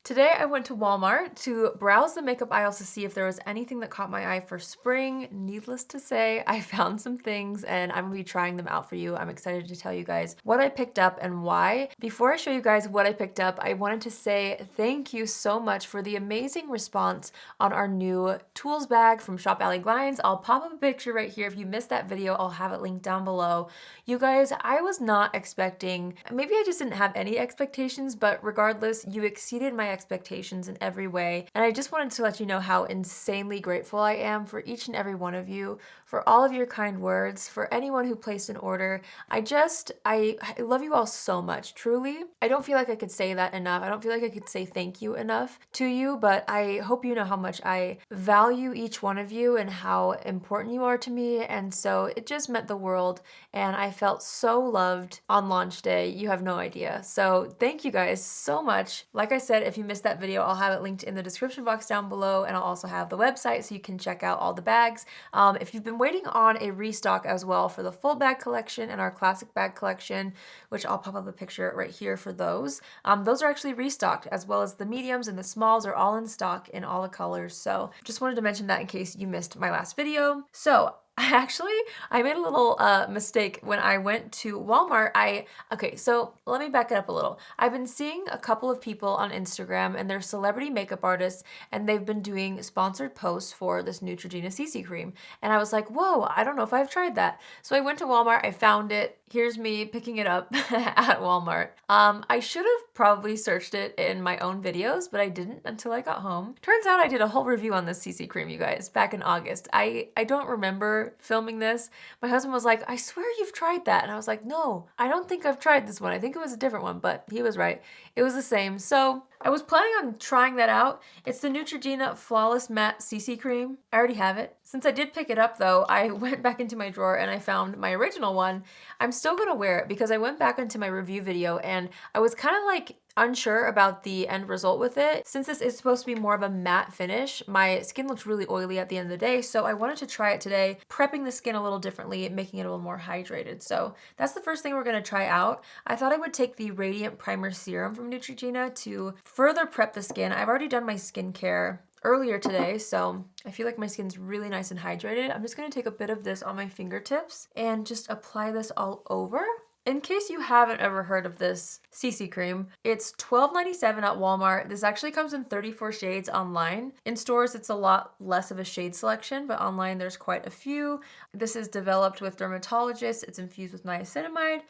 Today I went to Walmart to browse the makeup aisles to see if there was anything that caught my eye for spring. Needless to say, I found some things and I'm gonna be trying them out for you. I'm excited to tell you guys what I picked up and why. Before I show you guys what I picked up, I wanted to say thank you so much for the amazing response on our new tools bag from Shop Allie Glines. I'll pop up a picture right here. If you missed that video, I'll have it linked down below. You guys, I was not expecting, maybe I just didn't have any expectations, but regardless, you exceeded my expectations in every way. And I just wanted to let you know how insanely grateful I am for each and every one of you, for all of your kind words, for anyone who placed an order. I love you all so much, truly. I don't feel like I could say that enough. I don't feel like I could say thank you enough to you, but I hope you know how much I value each one of you and how important you are to me. And so it just meant the world. And I felt so loved on launch day. You have no idea. So thank you guys so much. Like I said, if you missed that video, I'll have it linked in the description box down below, and I'll also have the website so you can check out all the bags. If you've been waiting on a restock as well for the full bag collection and our classic bag collection, which I'll pop up a picture right here for those are actually restocked, as well as the mediums and the smalls are all in stock in all the colors. So just wanted to mention that in case you missed my last video. So I made a little mistake when I went to Walmart. Okay, so let me back it up a little. I've been seeing a couple of people on Instagram, and they're celebrity makeup artists, and they've been doing sponsored posts for this Neutrogena CC cream. And I was like, whoa, I don't know if I've tried that. So I went to Walmart, I found it. Here's me picking it up at Walmart. I should have probably searched it in my own videos, but I didn't until I got home. Turns out I did a whole review on this CC cream, you guys, back in August. I don't remember filming this. My husband was like, I swear you've tried that. And I was like, no, I don't think I've tried this one. I think it was a different one, but he was right. It was the same. So I was planning on trying that out. It's the Neutrogena Flawless Matte CC Cream. I already have it. Since I did pick it up though, I went back into my drawer and I found my original one. I'm still gonna wear it because I went back into my review video and I was kind of like unsure about the end result with it. Since this is supposed to be more of a matte finish, my skin looks really oily at the end of the day, so I wanted to try it today, prepping the skin a little differently, making it a little more hydrated. So that's the first thing we're gonna try out. I thought I would take the Radiant Primer Serum from Neutrogena to further prep the skin. I've already done my skincare earlier today, so I feel like my skin's really nice and hydrated. I'm just gonna take a bit of this on my fingertips and just apply this all over. In case you haven't ever heard of this CC cream, it's $12.97 at Walmart. This actually comes in 34 shades online. In stores, it's a lot less of a shade selection, but online there's quite a few. This is developed with dermatologists. It's infused with niacinamide.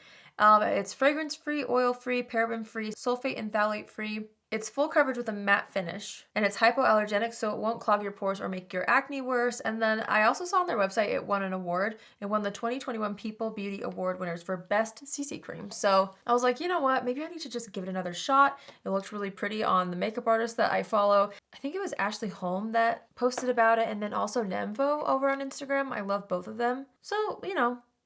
It's fragrance-free, oil-free, paraben-free, sulfate and phthalate-free. It's full coverage with a matte finish, and it's hypoallergenic, so it won't clog your pores or make your acne worse. And then I also saw on their website it won an award. It won the 2021 People Beauty Award winners for Best CC Cream. So I was like, you know what? Maybe I need to just give it another shot. It looks really pretty on the makeup artist that I follow. I think it was Ashley Holm that posted about it, and then also Nemvo over on Instagram. I love both of them. So,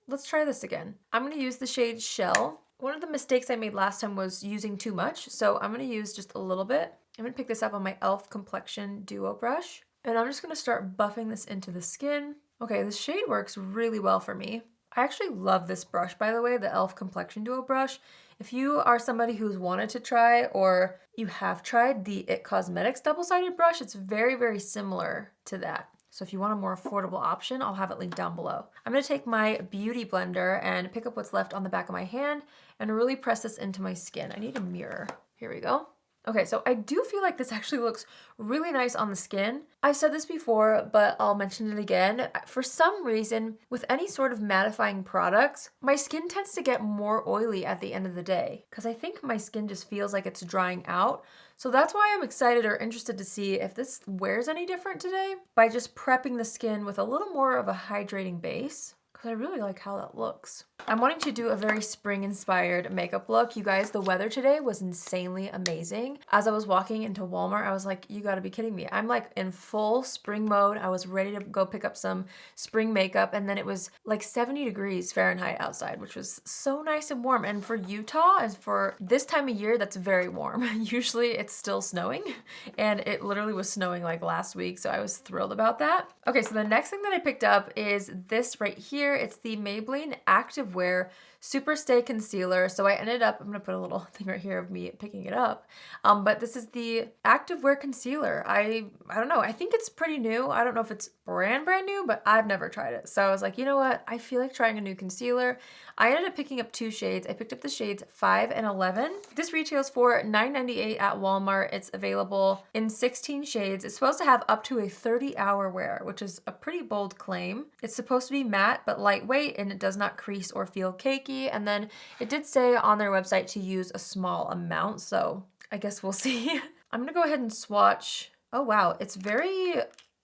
let's try this again. I'm going to use the shade Shell. One of the mistakes I made last time was using too much, so I'm going to use just a little bit. I'm going to pick this up on my e.l.f. Complexion Duo brush, and I'm just going to start buffing this into the skin. Okay, this shade works really well for me. I actually love this brush, by the way, the e.l.f. Complexion Duo brush. If you are somebody who's wanted to try, or you have tried the IT Cosmetics double-sided brush, it's very, very similar to that. So if you want a more affordable option, I'll have it linked down below. I'm gonna take my beauty blender and pick up what's left on the back of my hand and really press this into my skin. I need a mirror. Here we go. Okay, so I do feel like this actually looks really nice on the skin. I've said this before, but I'll mention it again. For some reason, with any sort of mattifying products, my skin tends to get more oily at the end of the day because I think my skin just feels like it's drying out. So that's why I'm excited or interested to see if this wears any different today by just prepping the skin with a little more of a hydrating base. Because I really like how that looks. I'm wanting to do a very spring-inspired makeup look. You guys, the weather today was insanely amazing. As I was walking into Walmart, I was like, you gotta be kidding me. I'm like in full spring mode. I was ready to go pick up some spring makeup, and then it was like 70 degrees Fahrenheit outside, which was so nice and warm. And for Utah, and for this time of year, that's very warm. Usually it's still snowing, and it literally was snowing like last week, so I was thrilled about that. Okay, so the next thing that I picked up is this right here. It's the Maybelline Active Wear Super Stay Concealer. So I ended up, I'm gonna put a little thing right here of me picking it up. But this is the Activewear Concealer. I don't know, I think it's pretty new. I don't know if it's brand new, but I've never tried it. So I was like, you know what? I feel like trying a new concealer. I ended up picking up 2 shades. I picked up the shades 5 and 11. This retails for $9.98 at Walmart. It's available in 16 shades. It's supposed to have up to a 30-hour wear, which is a pretty bold claim. It's supposed to be matte but lightweight, and it does not crease or feel cakey. And then it did say on their website to use a small amount, so I guess we'll see. I'm gonna go ahead and swatch. Oh wow, it's very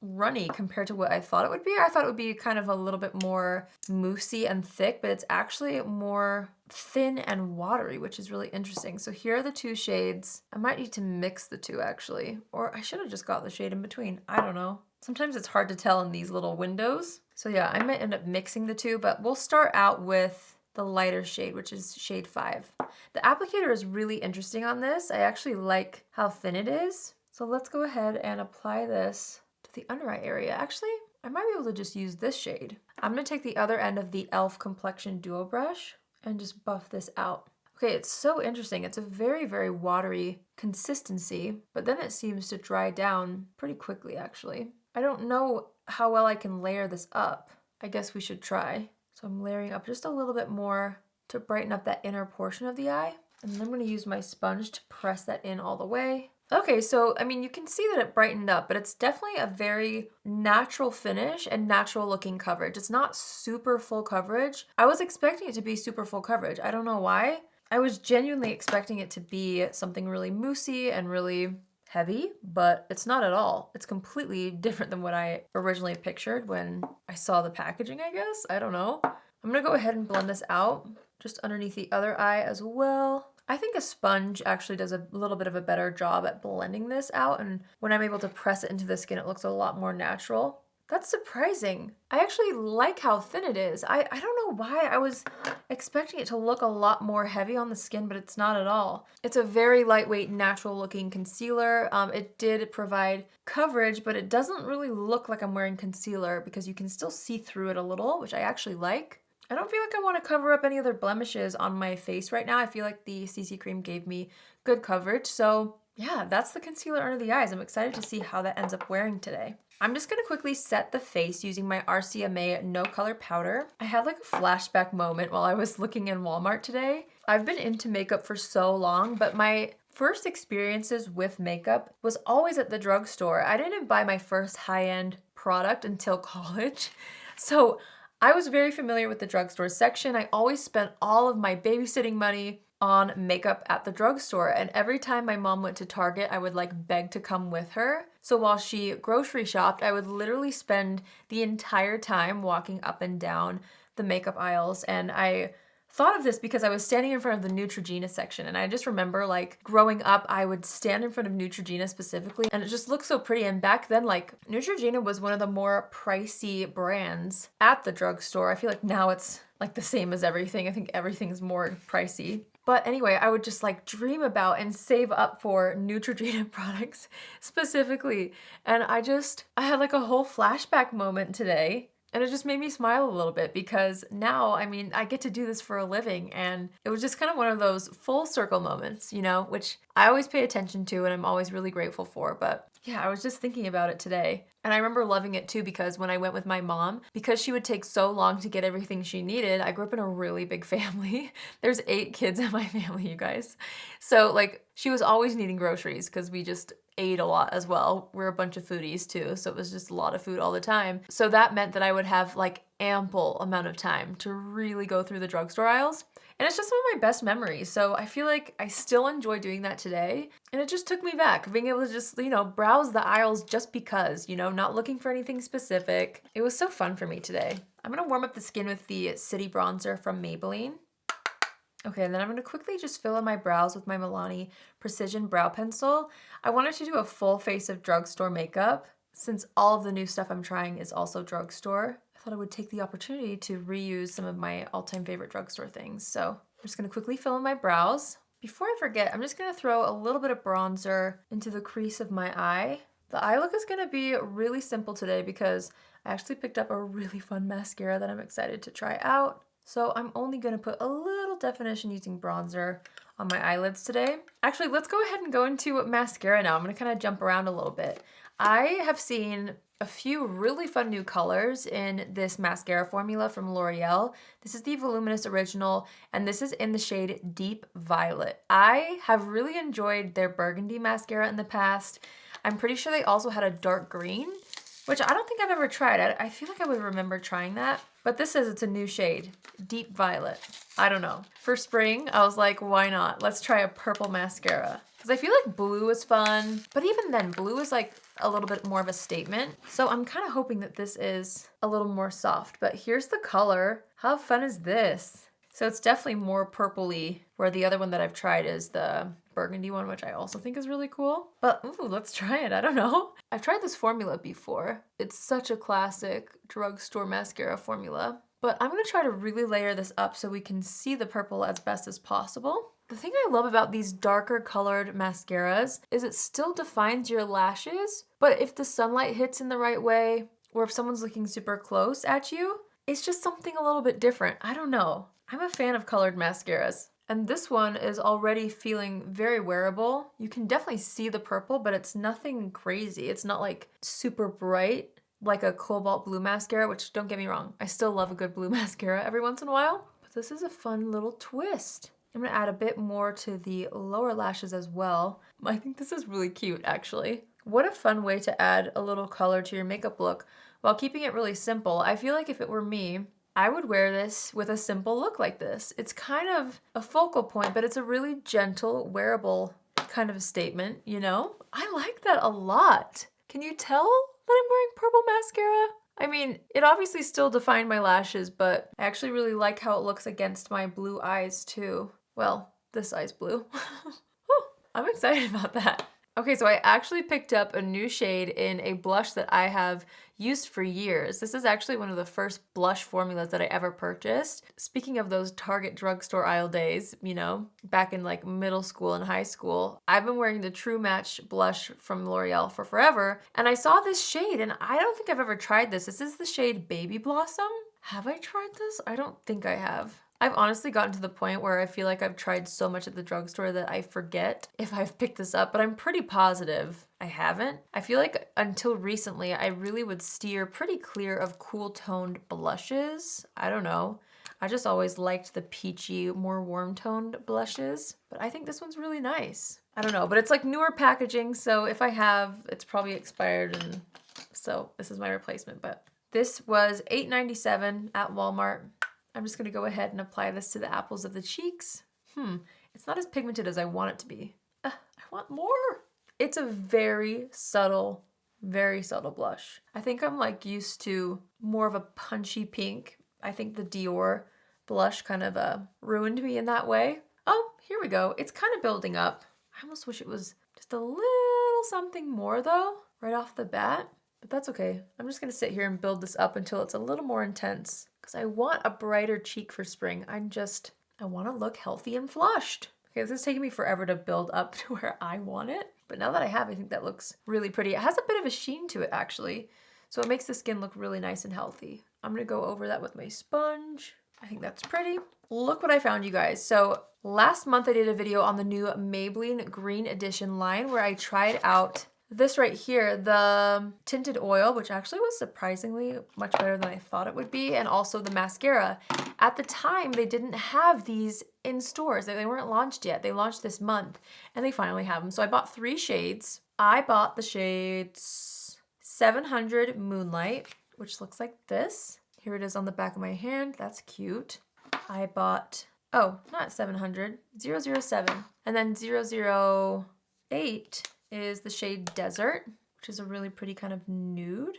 runny compared to what I thought it would be. I thought it would be kind of a little bit more moussey and thick, but it's actually more thin and watery, which is really interesting. So here are the 2 shades. I might need to mix the 2 actually, or I should have just got the shade in between. I don't know. Sometimes it's hard to tell in these little windows. So yeah, I might end up mixing the 2, but we'll start out with the lighter shade, which is shade 5. The applicator is really interesting on this. I actually like how thin it is. So let's go ahead and apply this to the under eye area. Actually, I might be able to just use this shade. I'm gonna take the other end of the e.l.f. Complexion Duo Brush and just buff this out. Okay, it's so interesting. It's a very, very watery consistency, but then it seems to dry down pretty quickly, actually. I don't know how well I can layer this up. I guess we should try. So I'm layering up just a little bit more to brighten up that inner portion of the eye. And then I'm gonna use my sponge to press that in all the way. Okay, so I mean, you can see that it brightened up, but it's definitely a very natural finish and natural looking coverage. It's not super full coverage. I was expecting it to be super full coverage. I don't know why. I was genuinely expecting it to be something really moussey and really heavy, but it's not at all. It's completely different than what I originally pictured when I saw the packaging, I guess. I don't know. I'm gonna go ahead and blend this out just underneath the other eye as well. I think a sponge actually does a little bit of a better job at blending this out, and when I'm able to press it into the skin, it looks a lot more natural. That's surprising. I actually like how thin it is. I don't know why I was expecting it to look a lot more heavy on the skin, but it's not at all. It's a very lightweight, natural looking concealer. It did provide coverage, but it doesn't really look like I'm wearing concealer because you can still see through it a little, which I actually like. I don't feel like I want to cover up any other blemishes on my face right now. I feel like the CC cream gave me good coverage. So yeah, that's the concealer under the eyes. I'm excited to see how that ends up wearing today. I'm just gonna quickly set the face using my RCMA No Color Powder. I had like a flashback moment while I was looking in Walmart today. I've been into makeup for so long, but my first experiences with makeup was always at the drugstore. I didn't buy my first high-end product until college. So I was very familiar with the drugstore section. I always spent all of my babysitting money on makeup at the drugstore, and every time my mom went to Target, I would like beg to come with her. So while she grocery shopped, I would literally spend the entire time walking up and down the makeup aisles, and I thought of this because I was standing in front of the Neutrogena section, and I just remember like growing up, I would stand in front of Neutrogena specifically, and it just looked so pretty. And back then, like Neutrogena was one of the more pricey brands at the drugstore. I feel like now it's like the same as everything. I think everything's more pricey. But anyway, I would just like dream about and save up for Neutrogena products specifically. And I had like a whole flashback moment today. And it just made me smile a little bit because now, I mean, I get to do this for a living, and it was just kind of one of those full circle moments, you know, which I always pay attention to and I'm always really grateful for. But yeah, I was just thinking about it today. And I remember loving it too because when I went with my mom, because she would take so long to get everything she needed, I grew up in a really big family. There's 8 kids in my family, you guys. So like she was always needing groceries because we just ate a lot as well. We're a bunch of foodies too, so it was just a lot of food all the time. So that meant that I would have like ample amount of time to really go through the drugstore aisles. And it's just one of my best memories. So I feel like I still enjoy doing that today. And it just took me back, being able to just, you know, browse the aisles just because, you know, not looking for anything specific. It was so fun for me today. I'm gonna warm up the skin with the City Bronzer from Maybelline. Okay, and then I'm gonna quickly just fill in my brows with my Milani Precision Brow Pencil. I wanted to do a full face of drugstore makeup. Since all of the new stuff I'm trying is also drugstore, I thought I would take the opportunity to reuse some of my all-time favorite drugstore things. So I'm just gonna quickly fill in my brows. Before I forget, I'm just gonna throw a little bit of bronzer into the crease of my eye. The eye look is gonna be really simple today because I actually picked up a really fun mascara that I'm excited to try out. So I'm only gonna put a little definition using bronzer on my eyelids today. Actually, let's go ahead and go into mascara now. I'm gonna kind of jump around a little bit. I have seen a few really fun new colors in this mascara formula from L'Oreal. This is the Voluminous Original, and this is in the shade Deep Violet. I have really enjoyed their burgundy mascara in the past. I'm pretty sure they also had a dark green, which I don't think I've ever tried. I feel like I would remember trying that, but this says it's a new shade, Deep Violet. I don't know. For spring, I was like, why not? Let's try a purple mascara. Because I feel like blue is fun, but even then, blue is like a little bit more of a statement. So I'm kind of hoping that this is a little more soft, but here's the color. How fun is this? So it's definitely more purpley, where the other one that I've tried is the burgundy one, which I also think is really cool. But ooh, let's try it. I don't know. I've tried this formula before. It's such a classic drugstore mascara formula. But I'm gonna try to really layer this up so we can see the purple as best as possible. The thing I love about these darker colored mascaras is it still defines your lashes, but if the sunlight hits in the right way, or if someone's looking super close at you, it's just something a little bit different. I don't know. I'm a fan of colored mascaras. And this one is already feeling very wearable. You can definitely see the purple, but it's nothing crazy. It's not like super bright like a cobalt blue mascara, which don't get me wrong, I still love a good blue mascara every once in a while. But this is a fun little twist. I'm gonna add a bit more to the lower lashes as well. I think this is really cute, actually. What a fun way to add a little color to your makeup look while keeping it really simple. I feel like if it were me, I would wear this with a simple look like this. It's kind of a focal point, but it's a really gentle, wearable kind of a statement, you know? I like that a lot. Can you tell that I'm wearing purple mascara? I mean, it obviously still defined my lashes, but I actually really like how it looks against my blue eyes too. Well, this eye's blue. Whew, I'm excited about that. Okay, so I actually picked up a new shade in a blush that I have used for years. This is actually one of the first blush formulas that I ever purchased. Speaking of those Target drugstore aisle days, you know, back in like middle school and high school, I've been wearing the True Match blush from L'Oreal for forever, and I saw this shade, and I don't think I've ever tried this. This is the shade Baby Blossom. Have I tried this? I don't think I have. I've honestly gotten to the point where I feel like I've tried so much at the drugstore that I forget if I've picked this up, but I'm pretty positive I haven't. I feel like until recently, I really would steer pretty clear of cool toned blushes. I don't know. I just always liked the peachy, more warm toned blushes, but I think this one's really nice. I don't know, but it's like newer packaging, so if I have, it's probably expired, and so this is my replacement, but this was $8.97 at Walmart. I'm just gonna go ahead and apply this to the apples of the cheeks. It's not as pigmented as I want it to be. I want more. It's a very subtle blush. I think I'm like used to more of a punchy pink. I think the Dior blush kind of ruined me in that way. Oh, here we go. It's kind of building up. I almost wish it was just a little something more though, right off the bat. But that's okay. I'm just gonna sit here and build this up until it's a little more intense because I want a brighter cheek for spring. I wanna look healthy and flushed. Okay, this is taking me forever to build up to where I want it. But now that I have, I think that looks really pretty. It has a bit of a sheen to it actually. So it makes the skin look really nice and healthy. I'm gonna go over that with my sponge. I think that's pretty. Look what I found, you guys. So last month I did a video on the new Maybelline Green Edition line where I tried out this right here, the tinted oil, which actually was surprisingly much better than I thought it would be, and also the mascara. At the time, they didn't have these in stores. They weren't launched yet. They launched this month, and they finally have them. So I bought 3 shades. I bought the shades 700 Moonlight, which looks like this. Here it is on the back of my hand. That's cute. I bought, oh, not 700, 007. And then 008 is the shade Desert, which is a really pretty kind of nude,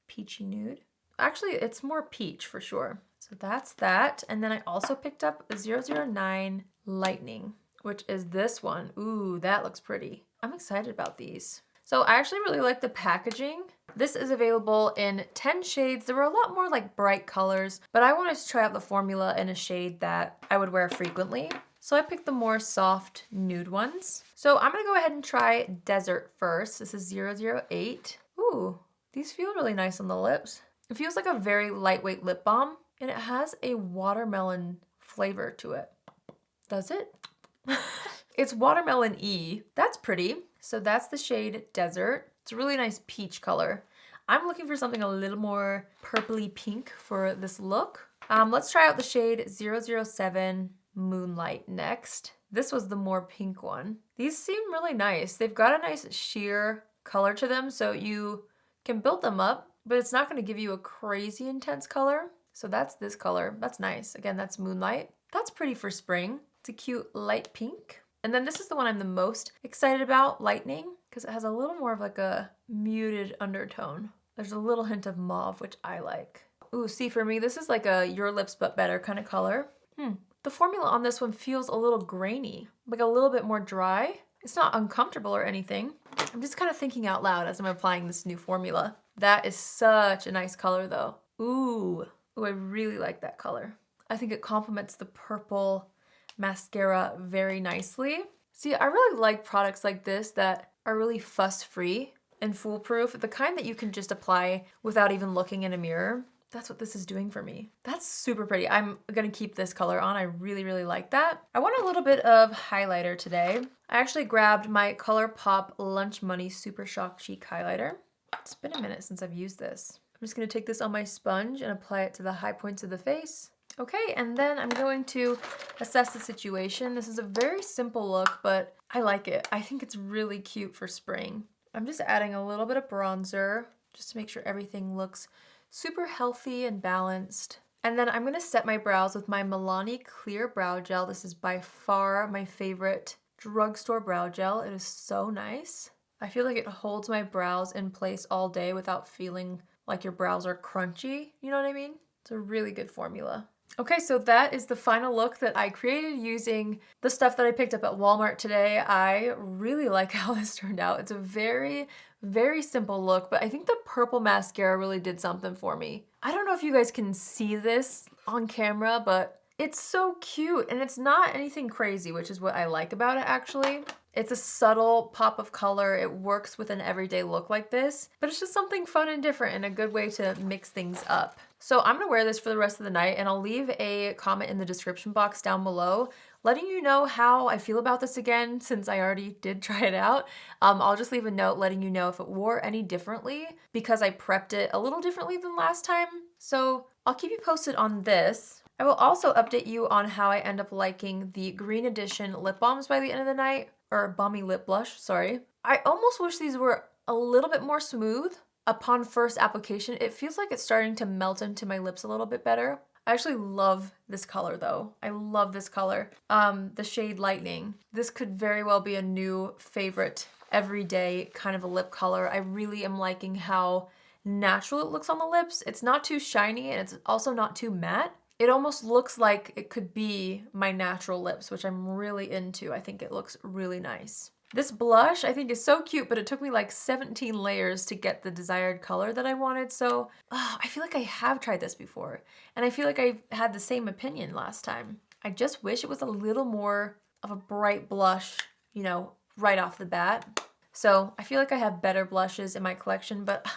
peachy nude. Actually, it's more peach for sure. So that's that. And then I also picked up a 009 Lightning, which is this one. Ooh, that looks pretty. I'm excited about these. So I actually really like the packaging. This is available in 10 shades. There were a lot more like bright colors, but I wanted to try out the formula in a shade that I would wear frequently. So I picked the more soft nude ones. So I'm gonna go ahead and try Desert first. This is 008. Ooh, these feel really nice on the lips. It feels like a very lightweight lip balm. and it has a watermelon flavor to it. Does it? It's watermelon-y. That's pretty. So that's the shade Desert. It's a really nice peach color. I'm looking for something a little more purpley pink for this look. Let's try out the shade 007 Moonlight next. This was the more pink one. These seem really nice. They've got a nice sheer color to them, so you can build them up, but it's not gonna give you a crazy intense color. So that's this color. That's nice. Again, that's Moonlight. That's pretty for spring. It's a cute light pink. And then this is the one I'm the most excited about, Lightning, because it has a little more of like a muted undertone. There's a little hint of mauve, which I like. Ooh, see, for me, this is like a Your Lips But Better kind of color. The formula on this one feels a little grainy, like a little bit more dry. It's not uncomfortable or anything. I'm just kind of thinking out loud as I'm applying this new formula. That is such a nice color though. Ooh, I really like that color. I think it complements the purple mascara very nicely. See, I really like products like this that are really fuss-free and foolproof, the kind that you can just apply without even looking in a mirror. That's what this is doing for me. That's super pretty. I'm gonna keep this color on. I really, really like that. I want a little bit of highlighter today. I actually grabbed my ColourPop Lunch Money Super Shock Cheek Highlighter. It's been a minute since I've used this. I'm just gonna take this on my sponge and apply it to the high points of the face. Okay, and then I'm going to assess the situation. This is a very simple look, but I like it. I think it's really cute for spring. I'm just adding a little bit of bronzer just to make sure everything looks super healthy and balanced. And then I'm gonna set my brows with my Milani Clear Brow Gel. This is by far my favorite drugstore brow gel. It is so nice. I feel like it holds my brows in place all day without feeling like your brows are crunchy. You know what I mean? It's a really good formula. Okay, so that is the final look that I created using the stuff that I picked up at Walmart today. I really like how this turned out. It's a very, very simple look, but I think the purple mascara really did something for me. I don't know if you guys can see this on camera, but it's so cute and it's not anything crazy, which is what I like about it actually. It's a subtle pop of color. It works with an everyday look like this, but it's just something fun and different and a good way to mix things up. So I'm gonna wear this for the rest of the night and I'll leave a comment in the description box down below letting you know how I feel about this again since I already did try it out. I'll just leave a note letting you know if it wore any differently because I prepped it a little differently than last time. So I'll keep you posted on this. I will also update you on how I end up liking the Green Edition lip balms by the end of the night, or balmy lip blush, sorry. I almost wish these were a little bit more smooth. Upon first application, it feels like it's starting to melt into my lips a little bit better. I actually love this color though. I love this color. The shade Lightning. This could very well be a new favorite everyday kind of a lip color. I really am liking how natural it looks on the lips. It's not too shiny and it's also not too matte. It almost looks like it could be my natural lips, which I'm really into. I think it looks really nice. This blush I think is so cute, but it took me like 17 layers to get the desired color that I wanted. So I feel like I have tried this before and I feel like I had the same opinion last time. I just wish it was a little more of a bright blush, you know, right off the bat. So I feel like I have better blushes in my collection, but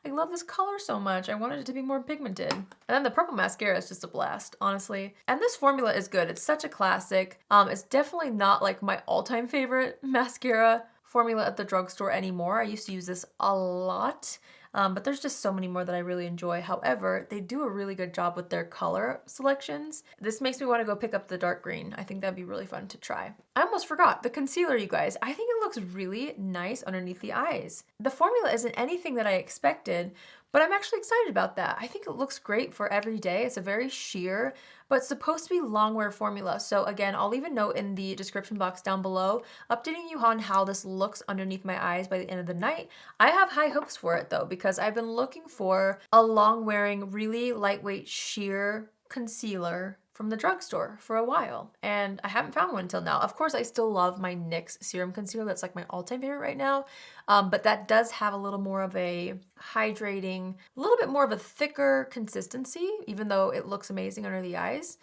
I love this color so much. I wanted it to be more pigmented. And then the purple mascara is just a blast, honestly. And this formula is good. It's such a classic. It's definitely not like my all-time favorite mascara formula at the drugstore anymore. I used to use this a lot. But there's just so many more that I really enjoy. However, they do a really good job with their color selections. This makes me want to go pick up the dark green. I think that'd be really fun to try. I almost forgot the concealer, you guys. I think it looks really nice underneath the eyes. The formula isn't anything that I expected, but I'm actually excited about that. I think it looks great for every day. It's a very sheer, but it's supposed to be long wear formula. So again, I'll leave a note in the description box down below, updating you on how this looks underneath my eyes by the end of the night. I have high hopes for it though, because I've been looking for a long wearing, really lightweight sheer concealer from the drugstore for a while, and I haven't found one until now. Of course, I still love my NYX Serum Concealer. That's like my all-time favorite right now, but that does have a little more of a hydrating, a little bit more of a thicker consistency, even though it looks amazing under the eyes.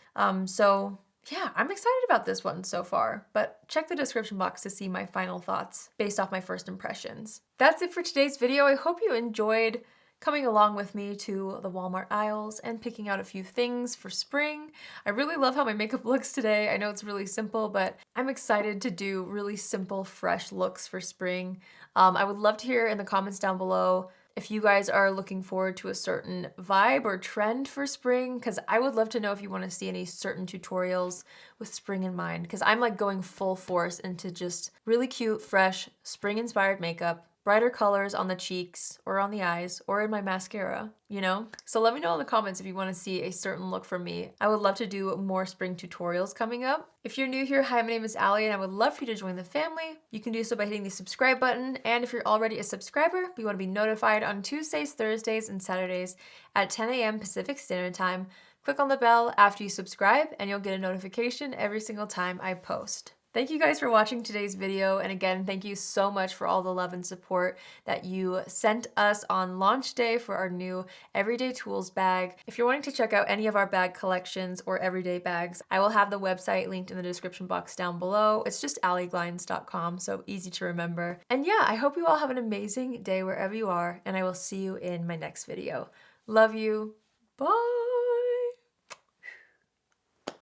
So yeah, I'm excited about this one so far, but check the description box to see my final thoughts based off my first impressions. That's it for today's video. I hope you enjoyed coming along with me to the Walmart aisles and picking out a few things for spring. I really love how my makeup looks today. I know it's really simple, but I'm excited to do really simple, fresh looks for spring. I would love to hear in the comments down below if you guys are looking forward to a certain vibe or trend for spring, because I would love to know if you want to see any certain tutorials with spring in mind, because I'm like going full force into just really cute, fresh, spring-inspired makeup, brighter colors on the cheeks or on the eyes or in my mascara, you know? So let me know in the comments if you want to see a certain look from me. I would love to do more spring tutorials coming up. If you're new here, hi, my name is Allie and I would love for you to join the family. You can do so by hitting the subscribe button, and if you're already a subscriber, but you want to be notified on Tuesdays, Thursdays, and Saturdays at 10 a.m. Pacific Standard Time, click on the bell after you subscribe and you'll get a notification every single time I post. Thank you guys for watching today's video, and again, thank you so much for all the love and support that you sent us on launch day for our new Everyday Tools bag. If you're wanting to check out any of our bag collections or everyday bags, I will have the website linked in the description box down below. It's just glines.com, so easy to remember. And yeah, I hope you all have an amazing day wherever you are, and I will see you in my next video. Love you. Bye!